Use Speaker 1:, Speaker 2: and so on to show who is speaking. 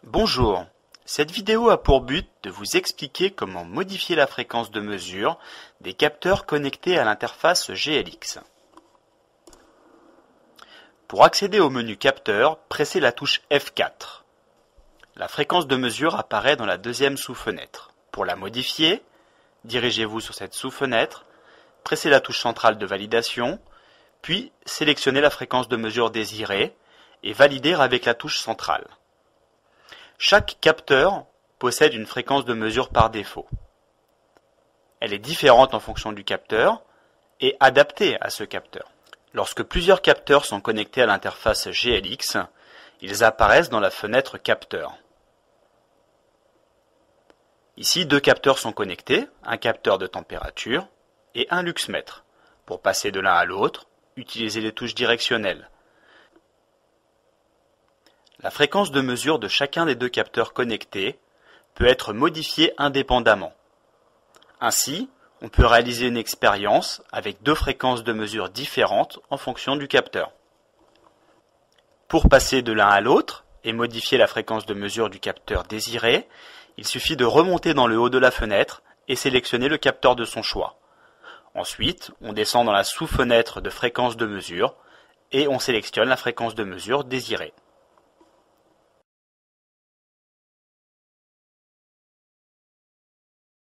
Speaker 1: Bonjour, cette vidéo a pour but de vous expliquer comment modifier la fréquence de mesure des capteurs connectés à l'interface GLX. Pour accéder au menu capteur, pressez la touche F4. La fréquence de mesure apparaît dans la deuxième sous-fenêtre. Pour la modifier, dirigez-vous sur cette sous-fenêtre, pressez la touche centrale de validation, puis sélectionnez la fréquence de mesure désirée et validez avec la touche centrale. Chaque capteur possède une fréquence de mesure par défaut. Elle est différente en fonction du capteur et adaptée à ce capteur. Lorsque plusieurs capteurs sont connectés à l'interface GLX, ils apparaissent dans la fenêtre capteur. Ici, deux capteurs sont connectés, un capteur de température et un luxmètre. Pour passer de l'un à l'autre, utilisez les touches directionnelles. La fréquence de mesure de chacun des deux capteurs connectés peut être modifiée indépendamment. Ainsi, on peut réaliser une expérience avec deux fréquences de mesure différentes en fonction du capteur. Pour passer de l'un à l'autre et modifier la fréquence de mesure du capteur désiré, il suffit de remonter dans le haut de la fenêtre et sélectionner le capteur de son choix. Ensuite, on descend dans la sous-fenêtre de fréquence de mesure et on sélectionne la fréquence de mesure désirée.